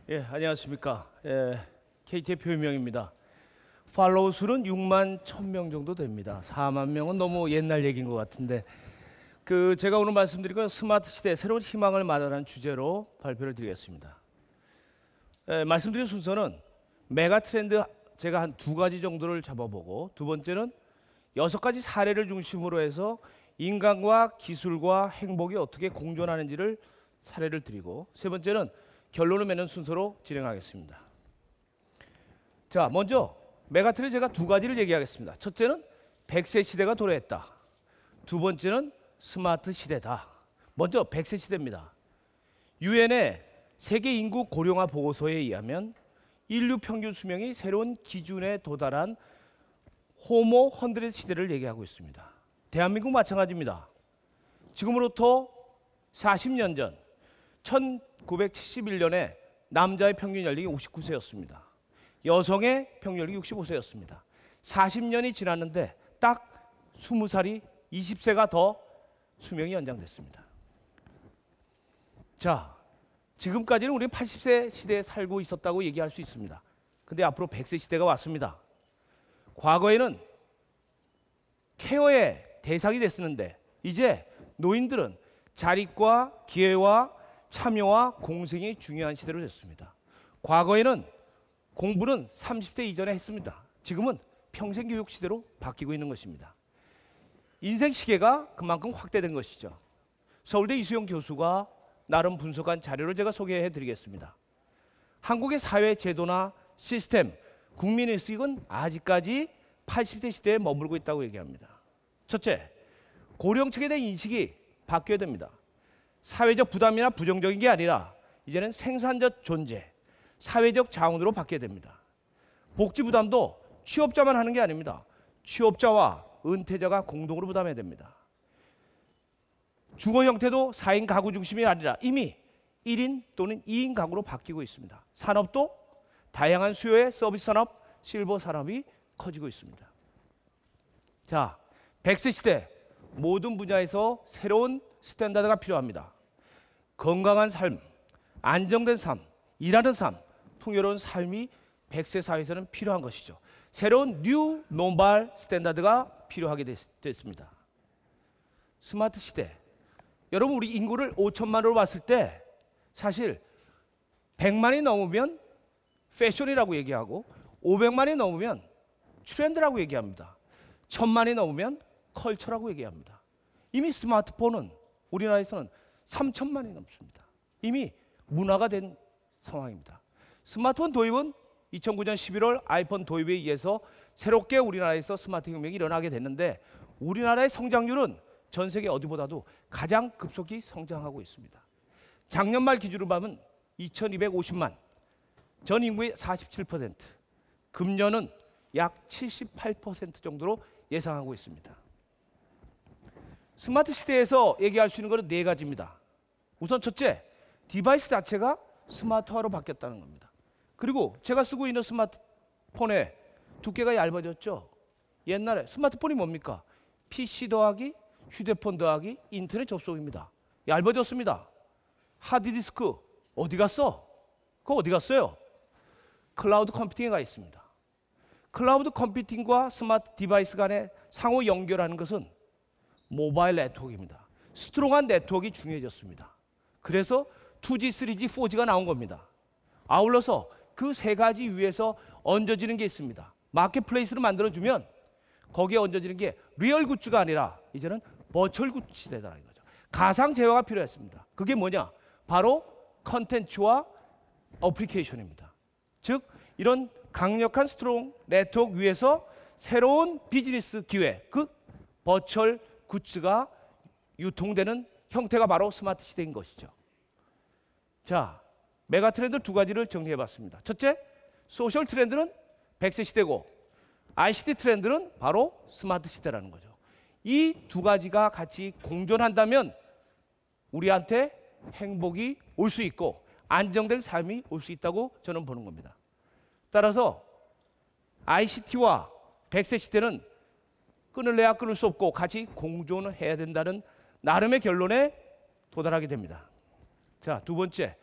안녕하십니까. KT의 표명입니다. 팔로우 수는 6만 1,000명 정도 됩니다. 4만 명은 너무 옛날 얘기인 것 같은데, 제가 오늘 말씀드린 건 스마트 시대 새로운 희망을 마련하는 주제로 발표를 드리겠습니다. 말씀드린 순서는 메가 트렌드 제가 한 2가지 정도를 잡아보고, 두 번째는 6가지 사례를 중심으로 해서 인간과 기술과 행복이 어떻게 공존하는지를 사례를 드리고, 세 번째는 결론을 맺는 순서로 진행하겠습니다. 자, 먼저 메가트렌드 제가 2가지를 얘기하겠습니다. 첫째는 100세 시대가 도래했다. 두 번째는 스마트 시대다. 먼저 100세 시대입니다. 유엔의 세계 인구 고령화 보고서에 의하면 인류 평균 수명이 새로운 기준에 도달한 호모 헌드레드 시대를 얘기하고 있습니다. 대한민국 마찬가지입니다. 지금으로부터 40년 전 1971년에 남자의 평균 연령이 59세였습니다. 여성의 평균 연령이 65세였습니다. 40년이 지났는데 딱 20살이 20세가 더 수명이 연장됐습니다. 자, 지금까지는 우리 80세 시대에 살고 있었다고 얘기할 수 있습니다. 근데 앞으로 100세 시대가 왔습니다. 과거에는 케어의 대상이 됐었는데 이제 노인들은 자립과 기회와 참여와 공생이 중요한 시대로 됐습니다. 과거에는 공부는 30대 이전에 했습니다. 지금은 평생교육 시대로 바뀌고 있는 것입니다. 인생 시계가 그만큼 확대된 것이죠. 서울대 이수영 교수가 나름 분석한 자료를 제가 소개해 드리겠습니다. 한국의 사회 제도나 시스템, 국민의식은 아직까지 80대 시대에 머물고 있다고 얘기합니다. 첫째, 고령층에 대한 인식이 바뀌어야 됩니다. 사회적 부담이나 부정적인 게 아니라 이제는 생산적 존재, 사회적 자원으로 바뀌어야 됩니다. 복지 부담도 취업자만 하는 게 아닙니다. 취업자와 은퇴자가 공동으로 부담해야 됩니다. 주거 형태도 4인 가구 중심이 아니라 이미 1인 또는 2인 가구로 바뀌고 있습니다. 산업도 다양한 수요의 서비스 산업, 실버 산업이 커지고 있습니다. 자, 100세 시대 모든 분야에서 새로운 스탠다드가 필요합니다. 건강한 삶, 안정된 삶, 일하는 삶, 풍요로운 삶이 100세 사회에서는 필요한 것이죠. 새로운 뉴 노멀 스탠다드가 필요하게 됐습니다. 스마트 시대. 여러분, 우리 인구를 5천만으로 봤을 때 사실 100만이 넘으면 패션이라고 얘기하고 500만이 넘으면 트렌드라고 얘기합니다. 1000만이 넘으면 컬처라고 얘기합니다. 이미 스마트폰은 우리나라에서는 3천만이 넘습니다. 이미 문화가 된 상황입니다. 스마트폰 도입은 2009년 11월 아이폰 도입에 의해서 새롭게 우리나라에서 스마트 혁명이 일어나게 됐는데 우리나라의 성장률은 전 세계 어디보다도 가장 급속히 성장하고 있습니다. 작년 말 기준으로 보면 2250만, 전 인구의 47%, 금년은 약 78% 정도로 예상하고 있습니다. 스마트 시대에서 얘기할 수 있는 것은 4가지입니다. 우선 첫째, 디바이스 자체가 스마트화로 바뀌었다는 겁니다. 그리고 제가 쓰고 있는 스마트폰의 두께가 얇아졌죠. 옛날에 스마트폰이 뭡니까? PC 더하기 휴대폰 더하기 인터넷 접속입니다. 얇아졌습니다. 하드디스크 어디 갔어? 그거 어디 갔어요? 클라우드 컴퓨팅에 가 있습니다. 클라우드 컴퓨팅과 스마트 디바이스 간의 상호 연결하는 것은 모바일 네트워크입니다. 스트롱한 네트워크가 중요해졌습니다. 그래서 2G, 3G, 4G가 나온 겁니다. 아울러서 그 3가지 위에서 얹어지는 게 있습니다. 마켓플레이스를 만들어주면 거기에 얹어지는 게 리얼 굿즈가 아니라 이제는 버추얼 굿즈 시대다라는 거죠. 가상 재화가 필요했습니다. 그게 뭐냐? 바로 컨텐츠와 어플리케이션입니다. 즉 이런 강력한 스트롱 네트워크 위에서 새로운 비즈니스 기회, 그 버추얼 굿즈가 유통되는 형태가 바로 스마트 시대인 것이죠. 자, 메가 트렌드 2가지를 정리해봤습니다. 첫째, 소셜 트렌드는 100세 시대고 ICT 트렌드는 바로 스마트 시대라는 거죠. 이 2가지가 같이 공존한다면 우리한테 행복이 올 수 있고 안정된 삶이 올 수 있다고 저는 보는 겁니다. 따라서 ICT와 100세 시대는 끊을래야 끊을 수 없고 같이 공존을 해야 된다는 나름의 결론에 도달하게 됩니다. 자, 두 번째,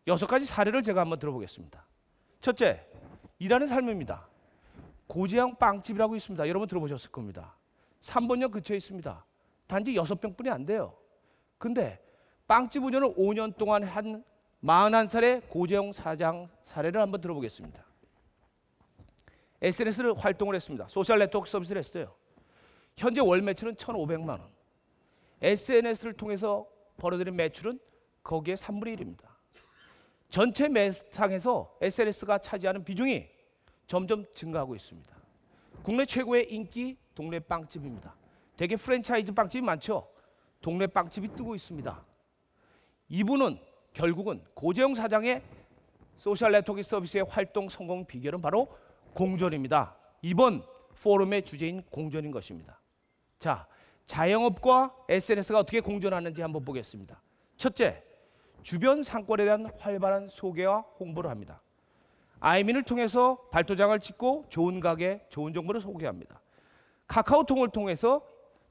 6가지 사례를 제가 한번 들어보겠습니다. 첫째, 일하는 삶입니다. 고재영 빵집이라고 있습니다. 여러분 들어보셨을 겁니다. 3번역 근처에 있습니다. 단지 6평뿐이 안 돼요. 근데 빵집 운영을 5년 동안 한 41살의 고재영 사장 사례를 한번 들어보겠습니다. SNS를 활동을 했습니다. 소셜 네트워크 서비스를 했어요. 현재 월 매출은 1,500만 원. SNS를 통해서 벌어들인 매출은 거기에 3분의 1입니다. 전체 매상에서 SNS가 차지하는 비중이 점점 증가하고 있습니다. 국내 최고의 인기 동네 빵집입니다. 되게 프랜차이즈 빵집이 많죠. 동네 빵집이 뜨고 있습니다. 이분은 결국은 고재영 사장의 소셜 네트워크 서비스의 활동 성공 비결은 바로 공존입니다. 이번 포럼의 주제인 공존인 것입니다. 자, 자영업과 SNS가 어떻게 공존하는지 한번 보겠습니다. 첫째, 주변 상권에 대한 활발한 소개와 홍보를 합니다. 아이민을 통해서 발도장을 찍고 좋은 가게, 좋은 정보를 소개합니다. 카카오톡을 통해서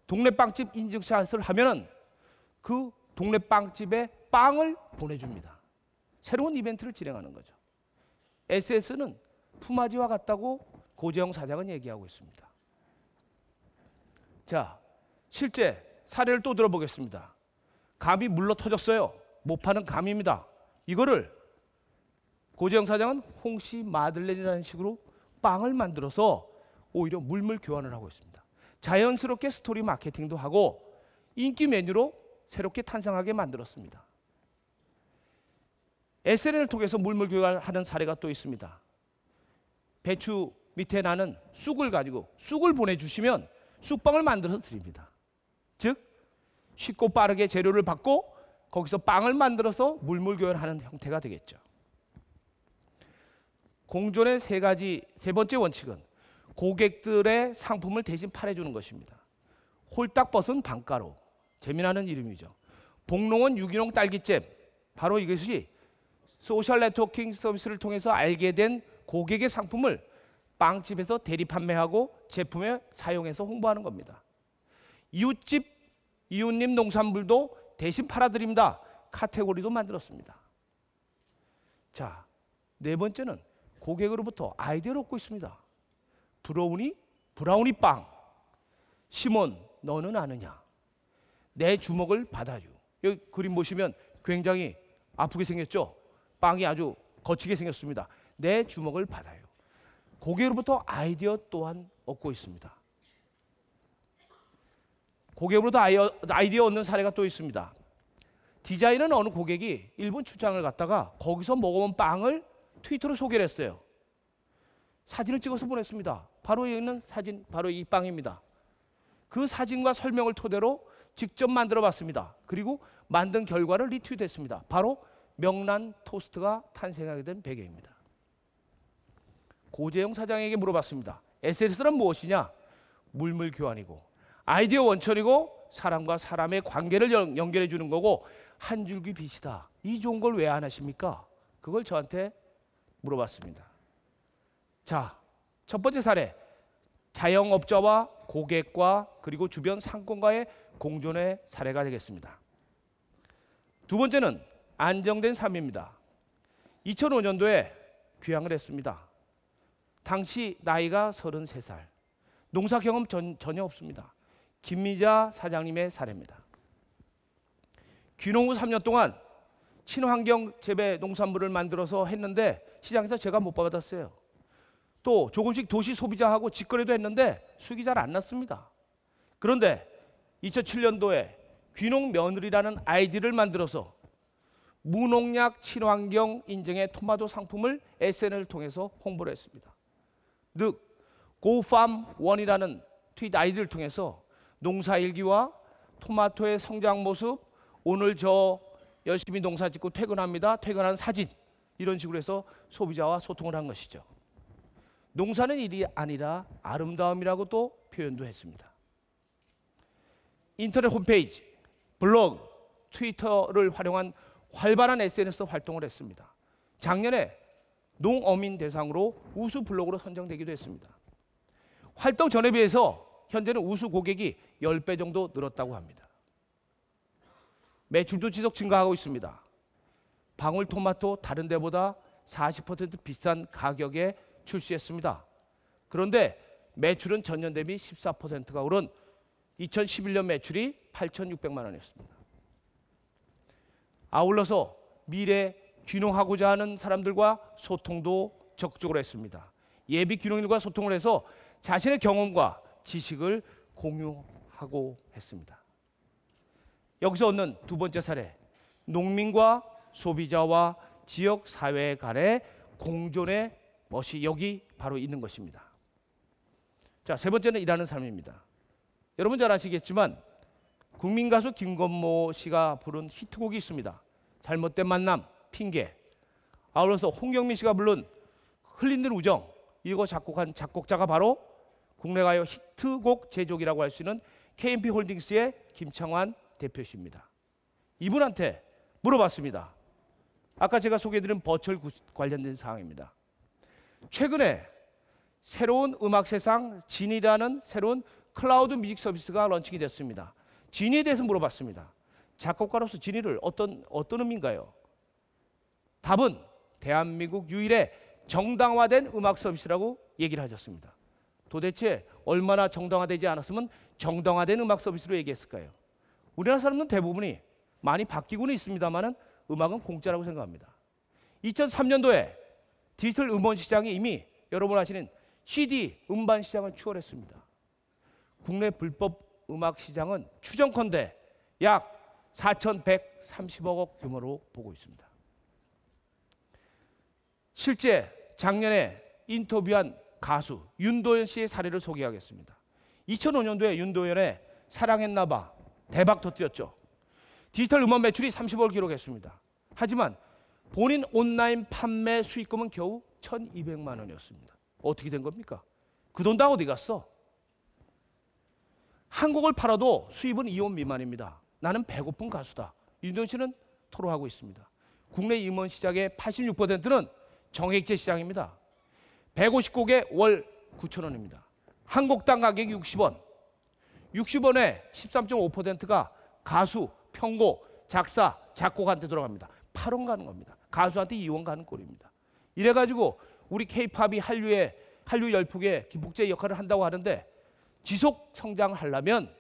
동네 빵집 인증샷을 하면은 그 동네 빵집에 빵을 보내줍니다. 새로운 이벤트를 진행하는 거죠. SNS는 품앗이와 같다고 고재영 사장은 얘기하고 있습니다. 자, 실제 사례를 또 들어보겠습니다. 감이 물러 터졌어요. 못 파는 감입니다. 이거를 고재영 사장은 홍시 마들렌이라는 식으로 빵을 만들어서 오히려 물물 교환을 하고 있습니다. 자연스럽게 스토리 마케팅도 하고 인기 메뉴로 새롭게 탄생하게 만들었습니다. SNS를 통해서 물물 교환하는 사례가 또 있습니다. 배추 밑에 나는 쑥을 가지고 쑥을 보내주시면 쑥빵을 만들어서 드립니다. 즉 쉽고 빠르게 재료를 받고 거기서 빵을 만들어서 물물 교환하는 형태가 되겠죠. 공존의 세 번째 원칙은 고객들의 상품을 대신 팔아주는 것입니다. 홀딱벗은 방가루, 재미나는 이름이죠. 복농원 유기농 딸기잼, 바로 이것이 소셜 네트워킹 서비스를 통해서 알게 된 고객의 상품을 빵집에서 대리 판매하고 제품에 사용해서 홍보하는 겁니다. 이웃님 농산물도 대신 팔아드립니다. 카테고리도 만들었습니다. 자, 네 번째는 고객으로부터 아이디어를 얻고 있습니다. 브라우니 빵. 시몬, 너는 아느냐? 내 주먹을 받아요. 여기 그림 보시면 굉장히 아프게 생겼죠? 빵이 아주 거치게 생겼습니다. 내 주먹을 받아요. 고객으로부터 아이디어 또한 얻고 있습니다. 고객으로부터 아이디어 얻는 사례가 또 있습니다. 디자인은 어느 고객이 일본 출장을 갔다가 거기서 먹어본 빵을 트위터로 소개를 했어요. 사진을 찍어서 보냈습니다. 바로 여기 있는 사진, 바로 이 빵입니다. 그 사진과 설명을 토대로 직접 만들어 봤습니다. 그리고 만든 결과를 리트윗했습니다. 바로 명란 토스트가 탄생하게 된 배경입니다. 고재영 사장에게 물어봤습니다. SNS는 무엇이냐? 물물 교환이고 아이디어 원천이고 사람과 사람의 관계를 연결해 주는 거고 한 줄기 빛이다. 이 좋은 걸 왜 안 하십니까? 그걸 저한테 물어봤습니다. 자, 첫 번째 사례, 자영업자와 고객과 그리고 주변 상권과의 공존의 사례가 되겠습니다. 두 번째는 안정된 삶입니다. 2005년도에 귀향을 했습니다. 당시 나이가 33살, 농사 경험 전혀 없습니다. 김미자 사장님의 사례입니다. 귀농 후 3년 동안 친환경 재배 농산물을 만들어서 했는데 시장에서 제가 못 받았어요. 또 조금씩 도시 소비자하고 직거래도 했는데 수익이 잘 안 났습니다. 그런데 2007년도에 귀농 며느리라는 아이디를 만들어서 무농약 친환경 인증의 토마토 상품을 SNS를 통해서 홍보를 했습니다. 즉 고팜1이라는 트윗 아이디를 통해서 농사일기와 토마토의 성장 모습, 오늘 저 열심히 농사 짓고 퇴근합니다. 퇴근하는 사진, 이런 식으로 해서 소비자와 소통을 한 것이죠. 농사는 일이 아니라 아름다움이라고 또 표현도 했습니다. 인터넷 홈페이지, 블로그, 트위터를 활용한 활발한 SNS 활동을 했습니다. 작년에 농어민 대상으로 우수 블로그로 선정되기도 했습니다. 활동 전에 비해서 현재는 우수 고객이 10배 정도 늘었다고 합니다. 매출도 지속 증가하고 있습니다. 방울토마토 다른 데보다 40% 비싼 가격에 출시했습니다. 그런데 매출은 전년 대비 14%가 오른 2011년 매출이 8,600만 원이었습니다. 아울러서 미래 귀농하고자 하는 사람들과 소통도 적극적으로 했습니다. 예비 귀농인과 소통을 해서 자신의 경험과 지식을 공유하고 했습니다. 여기서 얻는 두 번째 사례, 농민과 소비자와 지역 사회 간의 공존의 멋이 여기 바로 있는 것입니다. 자, 세 번째는 일하는 삶입니다. 여러분 잘 아시겠지만 국민 가수 김건모 씨가 부른 히트곡이 있습니다. 잘못된 만남, 핑계. 아울러서 홍경민 씨가 부른 흘리는 우정, 이거 작곡한 작곡자가 바로 국내 가요 히트곡 제조기라고 할 수 있는 KMP 홀딩스의 김창완 대표십니다. 이분한테 물어봤습니다. 아까 제가 소개해드린 버추얼 관련된 사항입니다. 최근에 새로운 음악 세상 진이라는 새로운 클라우드 뮤직 서비스가 런칭이 됐습니다. 진이에 대해서 물어봤습니다. 작곡가로서 진이를 어떤 의미인가요? 답은 대한민국 유일의 정당화된 음악 서비스라고 얘기를 하셨습니다. 도대체 얼마나 정당화되지 않았으면 정당화된 음악 서비스로 얘기했을까요? 우리나라 사람들은 대부분이 많이 바뀌고는 있습니다만 음악은 공짜라고 생각합니다. 2003년도에 디지털 음원 시장이 이미 여러분 아시는 CD 음반 시장을 추월했습니다. 국내 불법 음악 시장은 추정컨대 약 4,130억 원 규모로 보고 있습니다. 실제 작년에 인터뷰한 가수 윤도현 씨의 사례를 소개하겠습니다. 2005년도에 윤도현의 사랑했나봐 대박 터뜨렸죠. 디지털 음원 매출이 30억을 기록했습니다. 하지만 본인 온라인 판매 수익금은 겨우 1,200만 원이었습니다. 어떻게 된 겁니까? 그 돈 다 어디 갔어? 한 곡을 팔아도 수입은 2원 미만입니다. 나는 배고픈 가수다. 윤도현 씨는 토로하고 있습니다. 국내 음원 시장의 86%는 정액제 시장입니다. 150곡에 월 9,000원입니다. 한 곡당 가격이 60원. 60원에 13.5%가 가수, 편곡, 작사, 작곡한테 들어갑니다. 8원 가는 겁니다. 가수한테 2원 가는 꼴입니다. 이래가지고 우리 K-팝이 한류 열풍의 기폭제 역할을 한다고 하는데 지속 성장하려면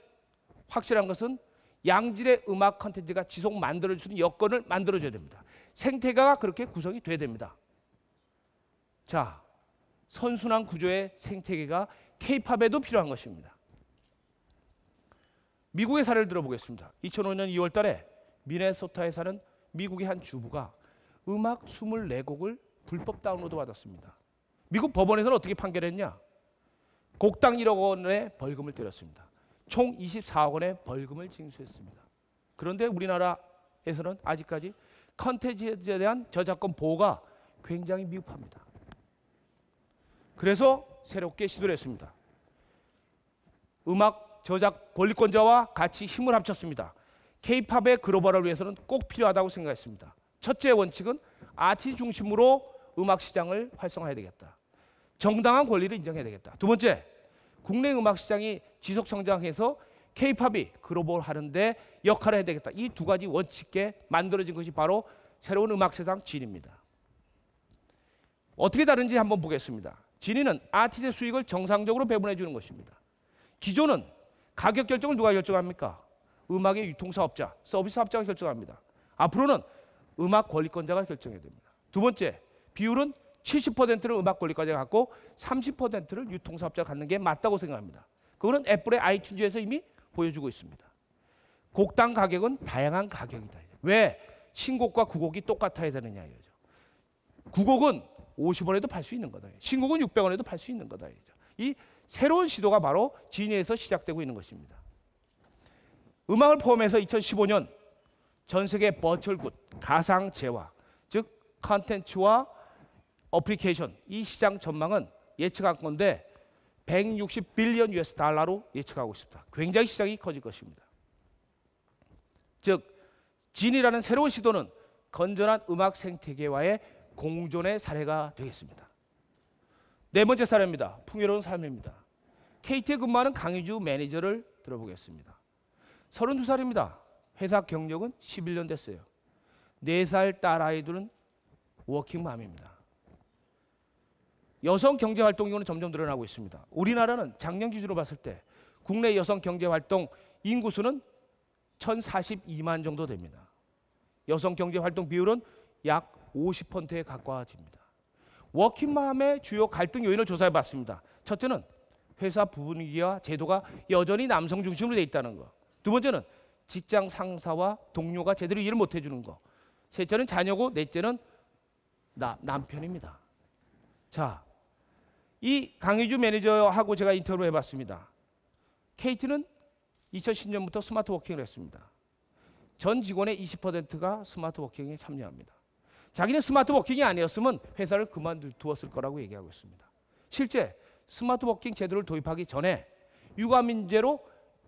확실한 것은 양질의 음악 콘텐츠가 지속 만들어주는 여건을 만들어줘야 됩니다. 생태계가 그렇게 구성이 돼야 됩니다. 자, 선순환 구조의 생태계가 K-팝에도 필요한 것입니다. 미국의 사례를 들어보겠습니다. 2005년 2월 달에 미네소타에 사는 미국의 한 주부가 음악 24곡을 불법 다운로드 받았습니다. 미국 법원에서는 어떻게 판결했냐? 곡당 1억 원의 벌금을 때렸습니다. 총 24억 원의 벌금을 징수했습니다. 그런데 우리나라에서는 아직까지 컨텐츠에 대한 저작권 보호가 굉장히 미흡합니다. 그래서 새롭게 시도를 했습니다. 음악 저작 권리권자와 같이 힘을 합쳤습니다. K-팝의 글로벌화를 위해서는 꼭 필요하다고 생각했습니다. 첫째 원칙은 아티스트 중심으로 음악 시장을 활성화해야 되겠다. 정당한 권리를 인정해야 되겠다. 두 번째, 국내 음악 시장이 지속 성장해서 K-팝이 글로벌하는 데 역할을 해야 되겠다. 이 두 가지 원칙에 만들어진 것이 바로 새로운 음악 세상 진입니다. 어떻게 다른지 한번 보겠습니다. 진위는 아티스트의 수익을 정상적으로 배분해 주는 것입니다. 기존은 가격 결정을 누가 결정합니까? 음악의 유통사업자, 서비스사업자가 결정합니다. 앞으로는 음악 권리권자가 결정해야 됩니다. 두 번째, 비율은 70%를 음악 권리권자가 갖고 30%를 유통사업자가 갖는 게 맞다고 생각합니다. 그거는 애플의 아이튠즈에서 이미 보여주고 있습니다. 곡당 가격은 다양한 가격이다. 왜 신곡과 구곡이 똑같아야 되느냐 이거죠. 구곡은 50원에도 팔 수 있는 거다. 신곡은 600원에도 팔 수 있는 거다. 이 새로운 시도가 바로 진이에서 시작되고 있는 것입니다. 음악을 포함해서 2015년 전 세계 버추얼 굿, 가상 재화, 즉 컨텐츠와 어플리케이션 이 시장 전망은 예측한 건데 160 빌리언 US 달러로 예측하고 있습니다. 굉장히 시장이 커질 것입니다. 즉 진이라는 새로운 시도는 건전한 음악 생태계와의 공존의 사례가 되겠습니다. 네 번째 사례입니다. 풍요로운 삶입니다. KT에 근무하는 강희주 매니저를 들어보겠습니다. 32살입니다. 회사 경력은 11년 됐어요. 4살 딸아이들은 워킹맘입니다. 여성 경제활동 인구는 점점 늘어나고 있습니다. 우리나라는 작년 기준으로 봤을 때 국내 여성 경제활동 인구수는 1042만 정도 됩니다. 여성 경제활동 비율은 약 50%에 가까워집니다. 워킹맘의 주요 갈등 요인을 조사해 봤습니다. 첫째는 회사 분위기와 제도가 여전히 남성 중심으로 돼 있다는 거. 두 번째는 직장 상사와 동료가 제대로 이해를 못 해주는 거. 셋째는 자녀고 넷째는 남편입니다. 자, 이 강희주 매니저하고 제가 인터뷰를 해봤습니다. KT는 2010년부터 스마트 워킹을 했습니다. 전 직원의 20%가 스마트 워킹에 참여합니다. 자기는 스마트 워킹이 아니었으면 회사를 그만두었을 거라고 얘기하고 있습니다. 실제 스마트 워킹 제도를 도입하기 전에 육아 문제로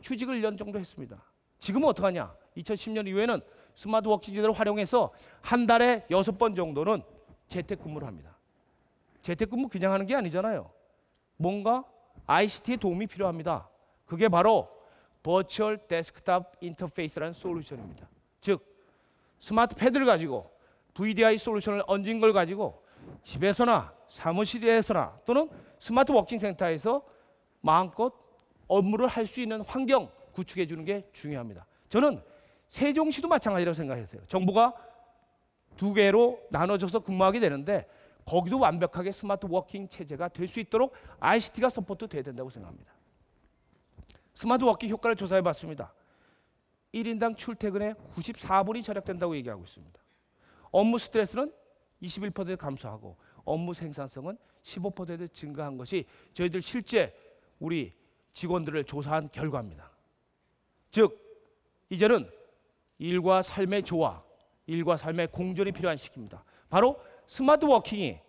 휴직을 1년 정도 했습니다. 지금은 어떡하냐? 2010년 이후에는 스마트 워킹 제도를 활용해서 한 달에 6번 정도는 재택근무를 합니다. 재택근무 그냥 하는 게 아니잖아요. 뭔가 ICT의 도움이 필요합니다. 그게 바로 버추얼 데스크탑 인터페이스라는 솔루션입니다. 즉 스마트 패드를 가지고 VDI 솔루션을 얹은 걸 가지고 집에서나 사무실에서나 또는 스마트 워킹 센터에서 마음껏 업무를 할 수 있는 환경 구축해 주는 게 중요합니다. 저는 세종시도 마찬가지라고 생각했어요. 정부가 2개로 나눠져서 근무하게 되는데 거기도 완벽하게 스마트 워킹 체제가 될 수 있도록 ICT가 서포트 돼야 된다고 생각합니다. 스마트 워킹 효과를 조사해 봤습니다. 1인당 출퇴근에 94분이 절약된다고 얘기하고 있습니다. 업무 스트레스는 21% 감소하고 업무 생산성은 15% 증가한 것이 저희들 실제 우리 직원들을 조사한 결과입니다. 즉 이제는 일과 삶의 조화, 일과 삶의 공존이 필요한 시기입니다. 바로 스마트 워킹이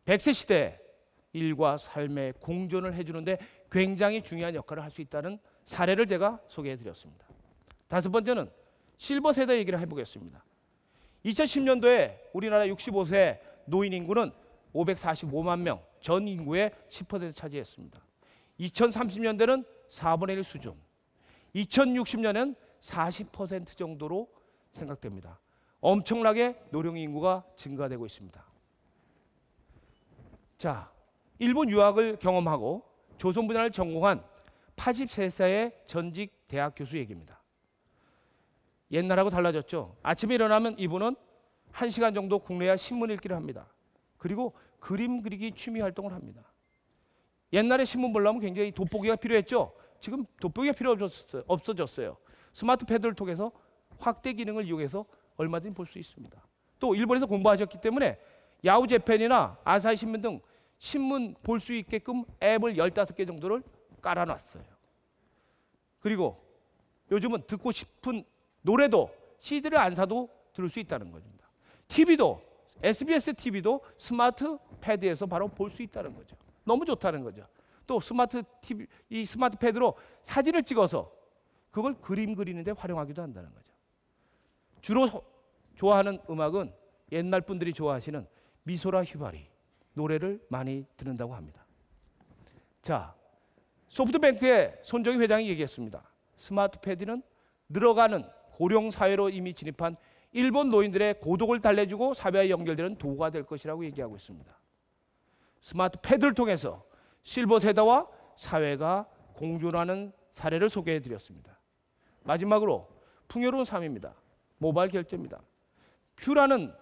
100세 시대에 일과 삶의 공존을 해주는데 굉장히 중요한 역할을 할 수 있다는 사례를 제가 소개해 드렸습니다. 다섯 번째는 실버 세대 얘기를 해보겠습니다. 2010년도에 우리나라 65세 노인 인구는 545만 명, 전 인구의 10% 차지했습니다. 2030년대는 4분의 1 수준, 2060년에는 40% 정도로 생각됩니다. 엄청나게 노령 인구가 증가되고 있습니다. 자, 일본 유학을 경험하고 조선 분야를 전공한 83세의 전직 대학 교수 얘기입니다. 옛날하고 달라졌죠. 아침에 일어나면 이분은 1시간 정도 국내야 신문 읽기를 합니다. 그리고 그림 그리기 취미 활동을 합니다. 옛날에 신문 보려면 굉장히 돋보기가 필요했죠. 지금 돋보기가 필요 없어졌어요. 스마트 패드를 통해서 확대 기능을 이용해서 얼마든지 볼 수 있습니다. 또 일본에서 공부하셨기 때문에 야후 재팬이나 아사히 신문 등 신문 볼 수 있게끔 앱을 15개 정도를 깔아놨어요. 그리고 요즘은 듣고 싶은 노래도 CD를 안 사도 들을 수 있다는 겁니다. TV도 SBS TV도 스마트 패드에서 바로 볼 수 있다는 거죠. 너무 좋다는 거죠. 또 스마트 TV, 이 스마트 패드로 사진을 찍어서 그걸 그림 그리는데 활용하기도 한다는 거죠. 주로 좋아하는 음악은 옛날 분들이 좋아하시는 미소라 휘바리 노래를 많이 듣는다고 합니다. 자, 소프트뱅크의 손정희 회장이 얘기했습니다. 스마트 패드는 늘어가는 고령 사회로 이미 진입한 일본 노인들의 고독을 달래주고 사회와 연결되는 도구가 될 것이라고 얘기하고 있습니다. 스마트 패드를 통해서 실버 세대와 사회가 공존하는 사례를 소개해 드렸습니다. 마지막으로 풍요로운 삶입니다. 모바일 결제입니다. 큐라는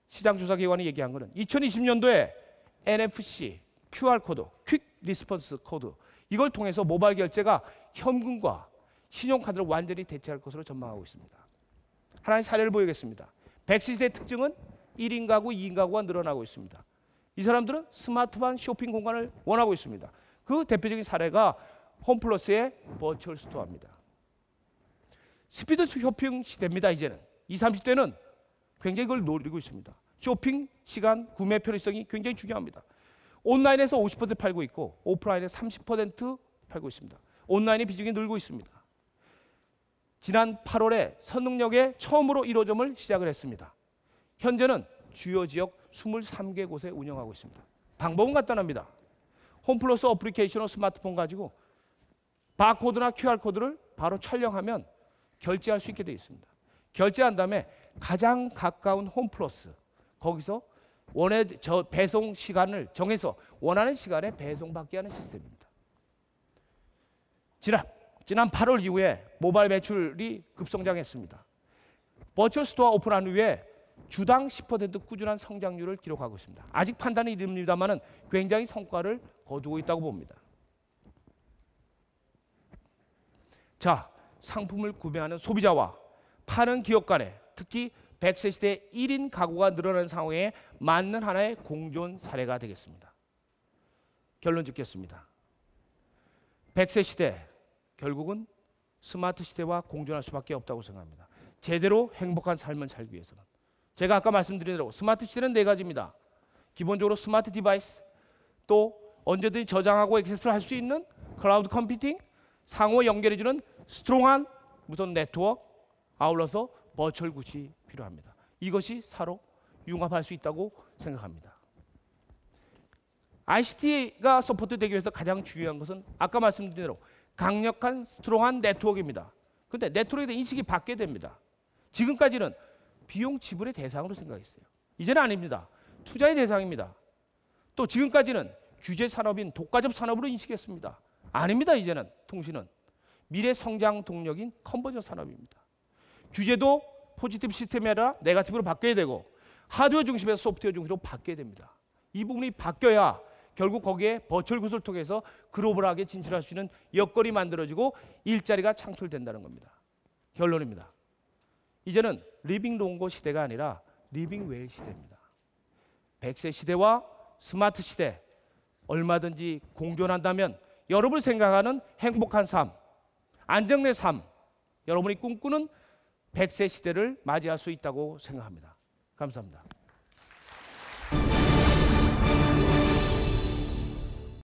시장 조사 기관이 얘기한 것은 2020년도에 NFC, QR코드, 퀵 리스폰스 코드 이걸 통해서 모바일 결제가 현금과 신용카드를 완전히 대체할 것으로 전망하고 있습니다. 하나의 사례를 보이겠습니다. 100세대 특징은 1인 가구, 2인 가구가 늘어나고 있습니다. 이 사람들은 스마트한 쇼핑 공간을 원하고 있습니다. 그 대표적인 사례가 홈플러스의 버추얼 스토어입니다. 스피드 쇼핑 시대입니다. 이제는 20, 30대는 굉장히 그걸 노리고 있습니다. 쇼핑 시간, 구매 편의성이 굉장히 중요합니다. 온라인에서 50% 팔고 있고 오프라인에서 30% 팔고 있습니다. 온라인의 비중이 늘고 있습니다. 지난 8월에 선릉역에 처음으로 1호점을 시작을 했습니다. 현재는 주요 지역 23개 곳에 운영하고 있습니다. 방법은 간단합니다. 홈플러스 어플리케이션으로 스마트폰 가지고 바코드나 QR코드를 바로 촬영하면 결제할 수 있게 되어 있습니다. 결제한 다음에 가장 가까운 홈플러스 거기서 배송 시간을 정해서 원하는 시간에 배송받게 하는 시스템입니다. 지난 8월 이후에 모바일 매출이 급성장했습니다. 버추얼 스토어 오픈한 후에 주당 10% 꾸준한 성장률을 기록하고 있습니다. 아직 판단이 이릅니다만 굉장히 성과를 거두고 있다고 봅니다. 자, 상품을 구매하는 소비자와 파는 기업 간에 특히 100세 시대 1인 가구가 늘어나는 상황에 맞는 하나의 공존 사례가 되겠습니다. 결론 짓겠습니다. 100세 시대 결국은 스마트 시대와 공존할 수밖에 없다고 생각합니다. 제대로 행복한 삶을 살기 위해서는. 제가 아까 말씀드린 대로 스마트 시대는 4가지입니다. 기본적으로 스마트 디바이스, 또 언제든지 저장하고 액세스를 할 수 있는 클라우드 컴퓨팅, 상호 연결해주는 스트롱한 무선 네트워크, 아울러서 버추얼 굿이 필요합니다. 이것이 서로 융합할 수 있다고 생각합니다. ICT가 서포트되기 위해서 가장 중요한 것은 아까 말씀드린 대로 강력한 스트롱한 네트워크입니다. 근데 네트워크에 대한 인식이 바뀌게 됩니다. 지금까지는 비용 지불의 대상으로 생각했어요. 이제는 아닙니다. 투자의 대상입니다. 또 지금까지는 규제 산업인 독과점 산업으로 인식했습니다. 아닙니다. 이제는 통신은 미래 성장 동력인 컨버전 산업입니다. 규제도 포지티브 시스템이 아니라 네거티브로 바뀌어야 되고 하드웨어 중심에서 소프트웨어 중심으로 바뀌어야 됩니다. 이 부분이 바뀌어야 결국 거기에 버추얼 굿을 통해서 글로벌하게 진출할 수 있는 여건이 만들어지고 일자리가 창출된다는 겁니다. 결론입니다. 이제는 리빙 롱고 시대가 아니라 리빙 웰 시대입니다. 100세 시대와 스마트 시대 얼마든지 공존한다면 여러분이 생각하는 행복한 삶, 안정된 삶, 여러분이 꿈꾸는 100세 시대를 맞이할 수 있다고 생각합니다. 감사합니다.